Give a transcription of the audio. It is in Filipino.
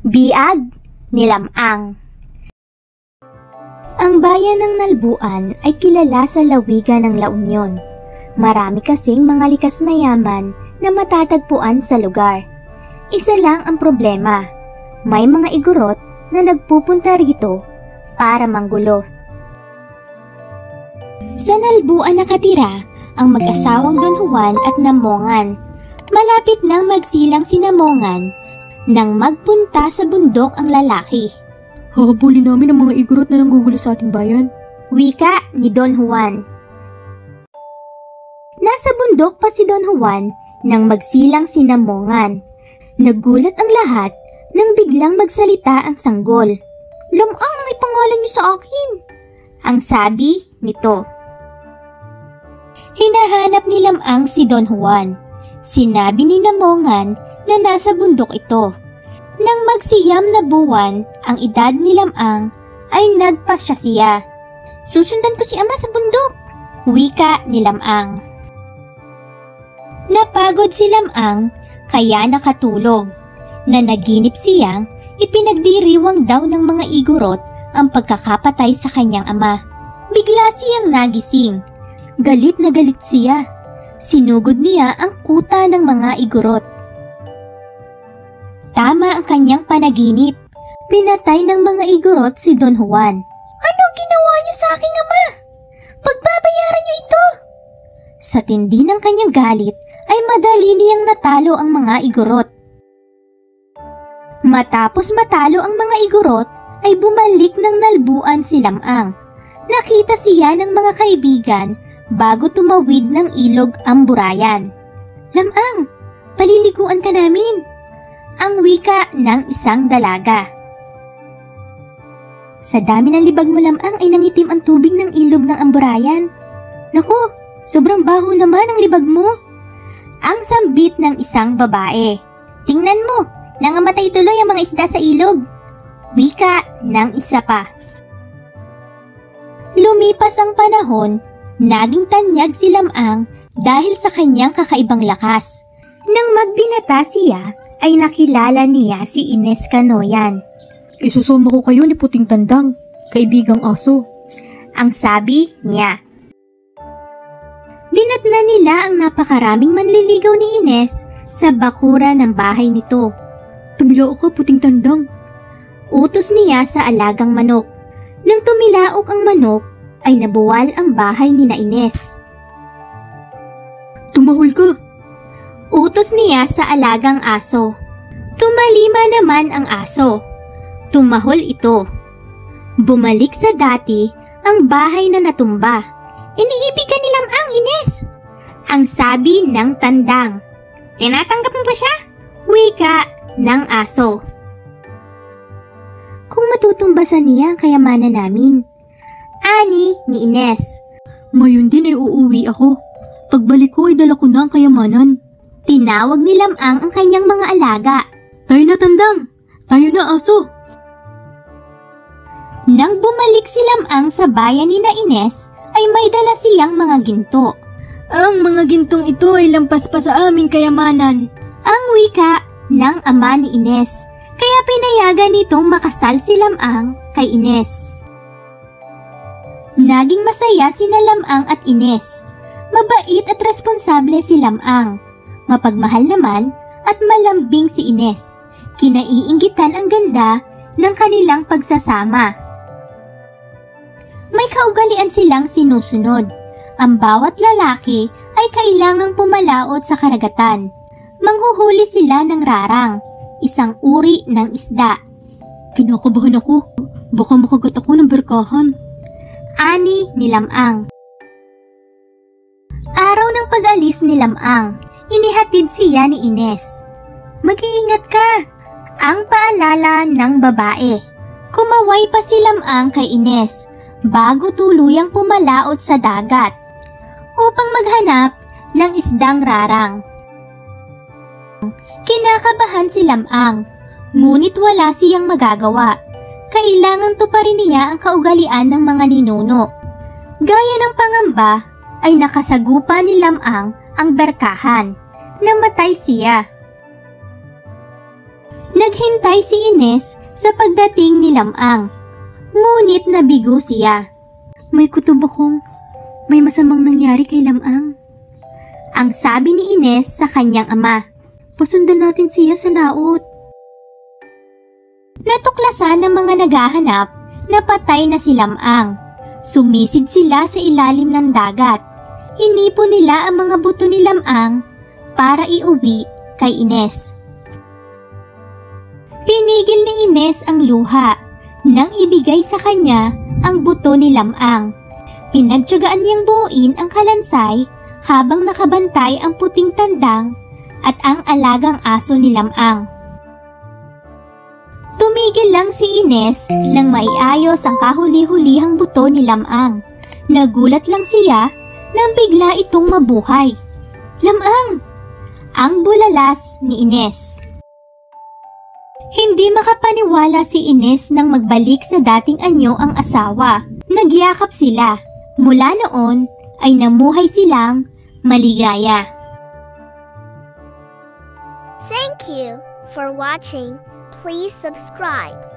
Biag ni Lamang. Ang bayan ng Nalbuan ay kilala sa lawigan ng La Union. Marami kasing mga likas na yaman na matatagpuan sa lugar. Isa lang ang problema, may mga igorot na nagpupunta rito para manggulo. Sa Nalbuan nakatira ang mag-asawang Don Juan at Namongan. Malapit nang magsilang si Namongan nang magpunta sa bundok ang lalaki. Hahabulin namin ang mga igorot na nanggugulo sa ating bayan. Wika ni Don Juan. Nasa bundok pa si Don Juan nang magsilang si Namongan. Nagulat ang lahat nang biglang magsalita ang sanggol. Lamang ang ipangalan niyo sa akin, ang sabi nito. Hinahanap ni Lamang si Don Juan. Sinabi ni Namongan na nasa bundok ito. Nang magsiyam na buwan ang edad ni Lamang ay nagpasya siya. Susundan ko si ama sa bundok, wika ni Lamang. Napagod si Lamang kaya nakatulog. Nanaginip siyang ipinagdiriwang daw ng mga igorot ang pagkakapatay sa kanyang ama. Bigla siyang nagising. Galit na galit siya. Sinugod niya ang kuta ng mga igorot. Tama ang kanyang panaginip. Pinatay ng mga igorot si Don Juan. Anong ginawa niyo sa aking ama? Pagbabayaran niyo ito! Sa tindi ng kanyang galit ay madali niyang natalo ang mga igorot. Matapos matalo ang mga igorot ay bumalik ng Nalbuan si Lamang. Nakita siya ng mga kaibigan bago tumawid ng ilog ang burayan. Lamang, paliliguan ka namin, ang wika ng isang dalaga. Sa dami ng libag mo Lamang ay nangitim ang tubig ng ilog ng amburayan. Naku, sobrang baho naman ang libag mo. Ang sambit ng isang babae. Tingnan mo, nangamatay tuloy ang mga isda sa ilog. Wika ng isa pa. Lumipas ang panahon, naging tanyag si Lamang dahil sa kanyang kakaibang lakas. Nang magbinata siya, ay nakilala niya si Ines Canoyan. Isusama ko kayo ni Puting Tandang, kaibigang aso. Ang sabi niya. Dinatna nila ang napakaraming manliligaw ni Ines sa bakura ng bahay nito. Tumilaok ka, Puting Tandang. Utos niya sa alagang manok. Nang tumilaok ang manok, ay nabuwal ang bahay ni na Ines. Tumahol ka. Utos niya sa alagang aso. Tumalima naman ang aso. Tumahol ito. Bumalik sa dati ang bahay na natumba. Iniibigan ni Lamang, Ines, ang sabi ng tandang. Tinatanggap mo ba siya? Wika ng aso. Kung matutumbasan niya ang kayamanan namin, ani ni Ines. Ngayon din ay uuwi ako. Pagbalik ko ay dala ko na ang kayamanan. Tinawag ni Lamang ang kanyang mga alaga. Tayo na tandang, tayo na aso. Nang bumalik si Lamang sa bayan ni na Ines, ay may dala siyang mga ginto. Ang mga gintong ito ay lampas pa sa aming kayamanan. Ang wika ng ama ni Ines, kaya pinayagan nitong makasal si Lamang kay Ines. Naging masaya sina Lamang at Ines. Mabait at responsable si Lamang. Mapagmahal naman at malambing si Ines. Kinaiinggitan ang ganda ng kanilang pagsasama. May kaugalian silang sinusunod. Ang bawat lalaki ay kailangang pumalaot sa karagatan. Manghuhuli sila ng rarang, isang uri ng isda. Kinakabahan ako. Baka makagat ako ng berkahan. Ani ni Lamang. Araw ng pag-alis ni Lamang, inihatid siya ni Ines. Mag-iingat ka, ang paalala ng babae. Kumaway pa si Lamang kay Ines bago tuluyang pumalaot sa dagat upang maghanap ng isdang rarang. Kinakabahan si Lamang, ngunit wala siyang magagawa. Kailangan tuparin niya ang kaugalian ng mga ninuno. Gaya ng pangamba ay nakasagupa ni Lamang ang berkahan. Namatay siya. Naghintay si Ines sa pagdating ni Lamang. Ngunit nabigo siya. May kutob akong may masamang nangyari kay Lamang. Ang sabi ni Ines sa kanyang ama. Pasundan natin siya sa laot. Natuklasan ng mga naghahanap na patay na si Lamang. Sumisid sila sa ilalim ng dagat. Inipon nila ang mga buto ni Lamang para iuwi kay Ines. Pinigil ni Ines ang luha nang ibigay sa kanya ang buto ni Lamang. Pinagtiyagaan niyang buuin ang kalansay habang nakabantay ang puting tandang at ang alagang aso ni Lamang. Tumigil lang si Ines nang maiayos ang kahuli-hulihang buto ni Lamang. Nagulat lang siya nang bigla itong mabuhay. Lamang! Ang bulalas ni Ines. Hindi makapaniwala si Ines nang magbalik sa dating anyo ang asawa. Nagyakap sila. Mula noon ay namuhay silang maligaya. Thank you for watching. Please subscribe.